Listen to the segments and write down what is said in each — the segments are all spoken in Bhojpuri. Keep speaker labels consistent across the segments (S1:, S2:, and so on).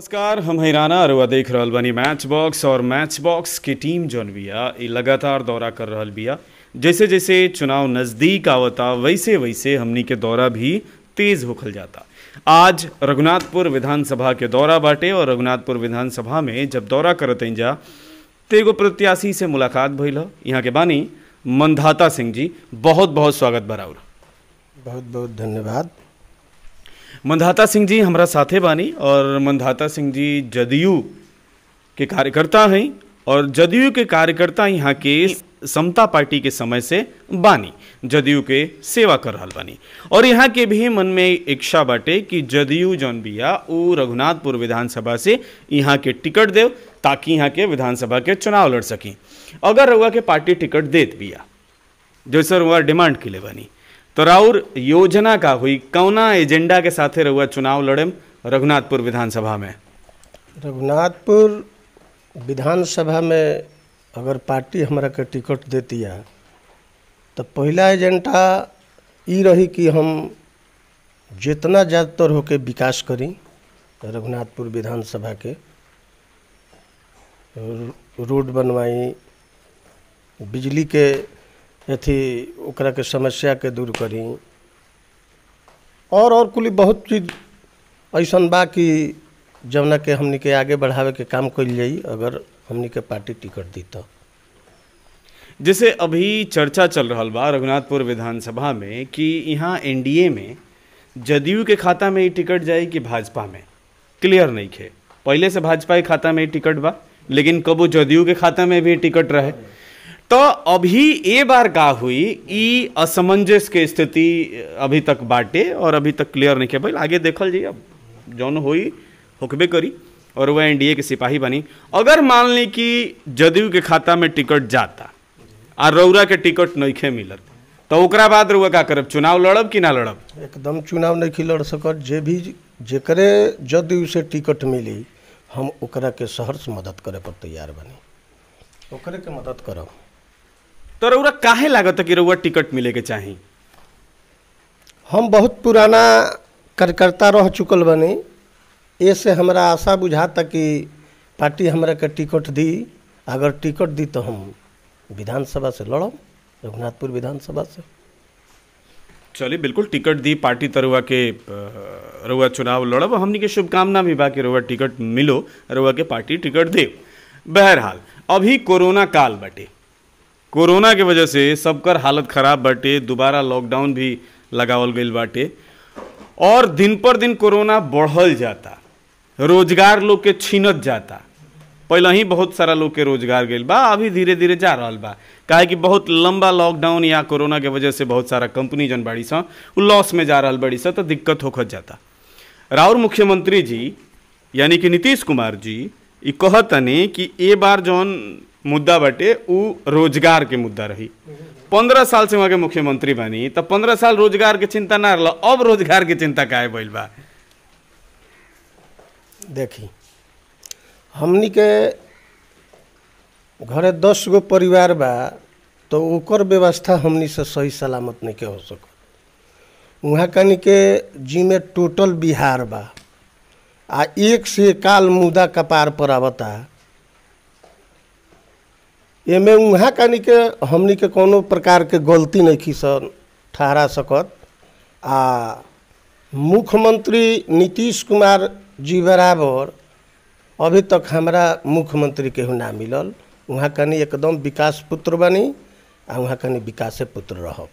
S1: नमस्कार, हम हैं राना और देख रहल बानी मैच बॉक्स। और मैच बॉक्स की टीम जौन बिया इ लगातार दौरा कर रहल बिया। जैसे जैसे चुनाव नज़दीक आवता वैसे वैसे हमनी के दौरा भी तेज होखल जाता। आज रघुनाथपुर विधानसभा के दौरा बाटे और रघुनाथपुर विधानसभा में जब दौरा करत जा तो एगो प्रत्याशी से मुलाकात भइल ह। यहाँ के बानी मंधाता सिंह जी, बहुत बहुत स्वागत बराबर।
S2: बहुत बहुत धन्यवाद।
S1: मंधाता सिंह जी हमारा साथे बानी और मंधाता सिंह जी जदयू के कार्यकर्ता हैं और जदयू के कार्यकर्ता यहाँ के समता पार्टी के समय से बानी, जदयू के सेवा कर रहल बानी। और यहाँ के भी मन में इच्छा बाटे कि जदयू जौन बिया उ रघुनाथपुर विधानसभा से यहाँ के टिकट देव ताकि यहाँ के विधानसभा के चुनाव लड़ सकें। अगर रउआ के पार्टी टिकट देत बिया जैसे रउआ डिमांड के ले बानी तो राउर योजना का हुई, कौना एजेंडा के साथे रहुआ चुनाव लड़ेम रघुनाथपुर विधानसभा में?
S2: रघुनाथपुर विधानसभा में अगर पार्टी हमरा के टिकट देती है तो पहला एजेंडा ई रही कि हम जितना ज़्यादातर होके विकास करी रघुनाथपुर विधानसभा के, रोड बनवाई, बिजली के अथी ओकरा के समस्या के दूर करी और कुल बहुत चीज़ ऐसन बा कि जवना के हमनी के आगे बढ़ावे के काम कइल जाई अगर हमनी के पार्टी टिकट दी तो।
S1: जैसे अभी चर्चा चल रहा बा रघुनाथपुर विधानसभा में कि यहाँ एनडीए में जदयू के खाता में ही टिकट जाए कि भाजपा में, क्लियर नहीं खे। पहले से भाजपा के खाता में ही टिकट बा लेकिन कबो जदयू के खाता में भी टिकट रहे। तो अभी ए बार का हुई ई असमंजस के स्थिति अभी तक बाटे और अभी तक क्लियर नहीं किया भाई, आगे देखल जाइए अब जौन होई होकबे करी। और वह एनडीए के सिपाही बनी। अगर मान ली कि जदयू के खाता में टिकट जाता और रउरा के टिकट नहीं मिलत तो ओकरा बाद रउआ का करब? चुनाव लड़ब कि ना लड़ब?
S2: एकदम चुनाव नहीं लड़ सकत। जे भी जेकरे जदयू से टिकट मिली हम ओकरा के सहर्ष मदद करे पर तैयार बनी, ओकरे के मदद करब।
S1: तो रउरा काहे लागत कि रउआ टिकट मिले के चाही?
S2: हम बहुत पुराना कार्यकर्ता रह चुकल बनी, ऐसे हमरा आशा बुझाता कि पार्टी हमरा के टिकट दी। अगर टिकट दी तो हम विधानसभा से लड़ब, रघुनाथपुर विधानसभा से।
S1: चलिए बिल्कुल टिकट दी पार्टी तरुआ के रउआ चुनाव लड़ब। हमनी के शुभकामना भी बा कि रउआ टिकट मिलो, रउआ के पार्टी टिकट दे। बहरहाल अभी कोरोना काल बाटे, कोरोना के वजह से सबकर हालत खराब बाटे, दोबारा लॉकडाउन भी लगावल गईल बाटे और दिन पर दिन कोरोना बढ़ल जाता, रोजगार लोग के छीनत जाता। पहले ही बहुत सारा लोग के रोजगार गईल बा, अभी धीरे धीरे जा रहल बा। काहे कि बहुत लंबा लॉकडाउन या कोरोना के वजह से बहुत सारा कंपनी जन बाड़ी सा लॉस में जा रहल बड़ी सा तो दिक्कत होखत जाता। राउर मुख्यमंत्री जी यानी कि नीतीश कुमार जी ई कहतनी कि ए बार जौन मुद्दा बाटे उ रोजगार के मुद्दा रही। 15 साल से वहाँ के मुख्यमंत्री बनी तो 15 साल रोजगार के चिंता ना रहा, अब रोजगार के चिंता काहे भइल बा?
S2: देखी हमनी के घरे 10 गो परिवार बा तो ओकर व्यवस्था हमनी से सही सलामत नहीं के हो सकत। वहाँ कनी के जिम्मे टोटल बिहार बा आ एक से काल मुद्दा कपार पर आवता। एमे वहाँ कनी के हमनी के कोनो प्रकार के गलती नहीं खिसन ठहरा सकत। आ मुख्यमंत्री नीतीश कुमार जी बराबर अभी तक हमरा मुख्यमंत्री केहू ना मिलल। वहाँ कनी एकदम विकास पुत्र बनी आ वहाँ कनी विकासे पुत्र रहब।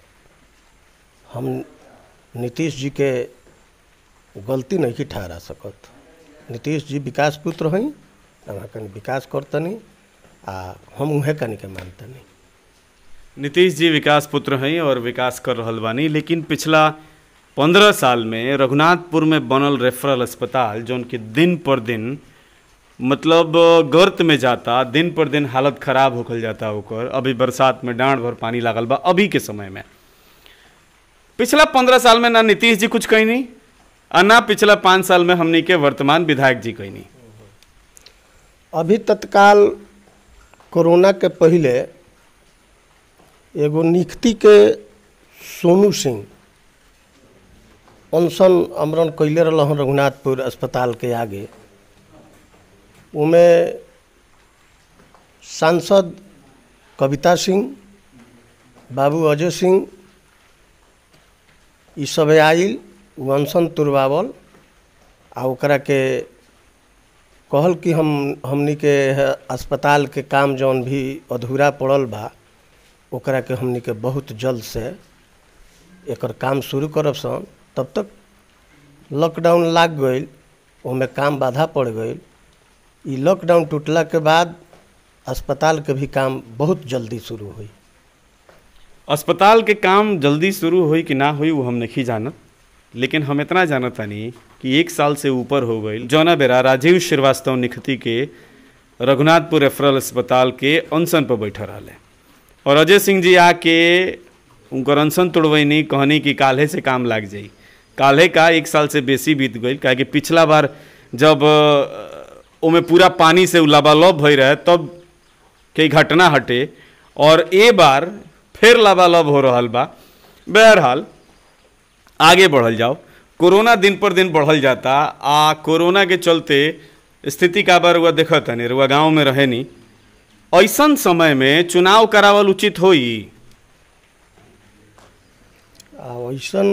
S2: हम नीतीश जी के गलती नहीं ठहरा सकत। नीतीश जी विकास पुत्र हैं, वहाँ कनी विकास करतनी आ हम उहे कनी के मानतनी।
S1: नीतीश जी विकास पुत्र हैं और विकास कर रहल बानी, लेकिन पिछला 15 साल में रघुनाथपुर में बनल रेफरल अस्पताल जौन कि दिन पर दिन मतलब गर्त में जाता, दिन पर दिन हालत खराब होखल जाता ओकर। अभी बरसात में डांड भर पानी लागल बा अभी के समय में। पिछला 15 साल में ना नीतीश जी कुछ कही नहीं और ना पिछला 5 साल में हमनी के वर्तमान विधायक जी कही नहीं।
S2: अभी तत्काल कोरोना के पहले एगो निखती के सोनू सिंह अनशन अमरण कैले रहन रघुनाथपुर अस्पताल के आगे उमें सांसद कविता सिंह, बाबू अजय सिंह ई सब आइल, उ अनशन तुरवावल आ ओकरा के कहल कि हमनी के अस्पताल के काम जौन भी अधूरा पड़ल बा ओकरा के हमनी के बहुत जल्द से एकर काम शुरू करब सन। तब तक लॉकडाउन लाग गई, ओमे काम बाधा पड़ गई। ई लॉकडाउन टूटला के बाद अस्पताल के भी काम बहुत जल्दी शुरू हुई।
S1: अस्पताल के काम जल्दी शुरू हुई कि ना हुई वो हम नहीं जानत, लेकिन हम इतना जानत तानी कि 1 साल से ऊपर हो गई जौना बेरा राजीव श्रीवास्तव निखती के रघुनाथपुर रेफरल अस्पताल के अनशन पर बैठे रहे और अजय सिंह जी आके उनकर अनशन तोड़वैनी, कहनी कि काल्हे से काम लाग जाई। काल्हे का 1 साल से बेसी बीत गई, काहे कि पिछला बार जब ओमे पूरा पानी से लबालब भई रहे तब के घटना हटे और ए बार फिर लबालब हो रहा बा। बहरहाल आगे बढ़ल जाओ। कोरोना दिन पर दिन बढ़ल जाता आ कोरोना के चलते स्थिति का बार हुआ देखता नहीं, रुआ गाँव में रहे नहीं, ऐसन समय में चुनाव करावल उचित होई?
S2: ऐसन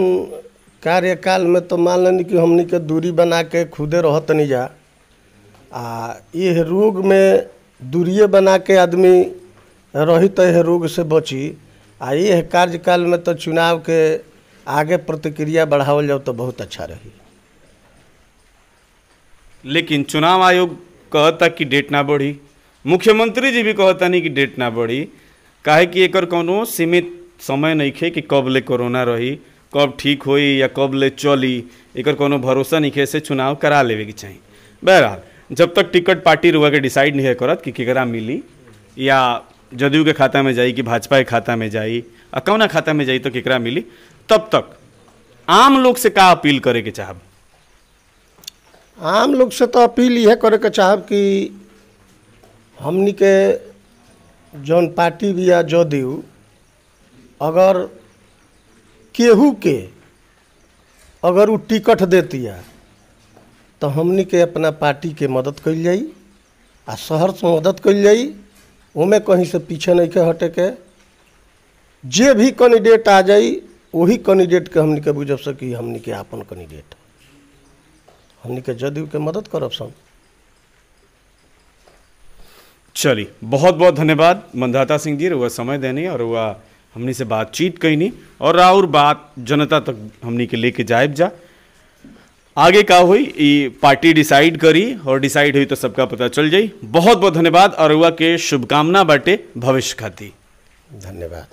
S2: कार्यकाल में तो मान लेनी कि हमनी के दूरी बना के खुदे रहत नहीं जा। ये रोग में दूरिये बना के आदमी रही तो यह रोग से बची। ये कार्यकाल में तो चुनाव के आगे प्रतिक्रिया बढ़ावल जाओ तो बहुत अच्छा रही।
S1: लेकिन चुनाव आयोग कहता कि डेट ना बढ़ी, मुख्यमंत्री जी भी कहता नहीं कि डेट ना बढ़ी, काहे कि एकर कोनो सीमित समय नहीं खे कि कब ले कोरोना रही, कब ठीक होई या कब ले चली, एकर कोनो भरोसा नहीं खे से चुनाव करा लेवे के चाहिए। बहरहाल जब तक टिकट पार्टी रुआ के डिसाइड नहीं करत कि केकरा मिली या जदयू के खाता में जाई कि भाजपा के खाता में जाई आ कौना खाता में जाई तो केकरा मिली, तब तक आम लोग से का अपील करे के चाहब?
S2: आम लोग से तो अपील यह करे के चाहब कि हमनी के जौन पार्टी भी या जदयू अगर केहू के अगर वो टिकट देती है तो हमनी के अपना पार्टी के मदद कइल जाई आ शहर से मदद कइल जाई। उमें कहीं से पीछे नहीं के हटे के, जे भी कैंडिडेट आ जाई वही कैंडिडेट के हमनी के बुझब सकी हमनी के आपन कैंडिडेट, हमनी के जदयू के मदद करब सन।
S1: चलिए बहुत बहुत धन्यवाद मंदाता सिंह जी, रुआ समय देनी और रुआ हमनी से बातचीत कईनी और और बात जनता तक हमनी के लेके जायब जा। आगे का हुई ये पार्टी डिसाइड करी और डिसाइड हुई तो सबका पता चल जाई। बहुत बहुत धन्यवाद और रुआ के शुभकामना बाटे भविष्य खाती।
S2: धन्यवाद।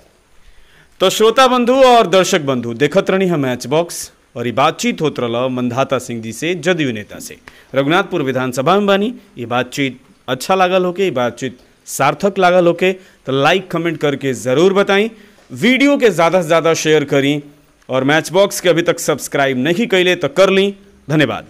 S1: तो श्रोता बंधु और दर्शक बंधु देखत रही हम मैच बॉक्स और ये बातचीत होत रहा मंदाता सिंह जी से, जदयू नेता से, रघुनाथपुर विधानसभा में बानी। ये बातचीत अच्छा लागल होके, ये बातचीत सार्थक लागल होके तो लाइक कमेंट करके ज़रूर बताई, वीडियो के ज़्यादा से ज़्यादा शेयर करी और मैच बॉक्स के अभी तक सब्सक्राइब नहीं कैले तो कर ली। धन्यवाद।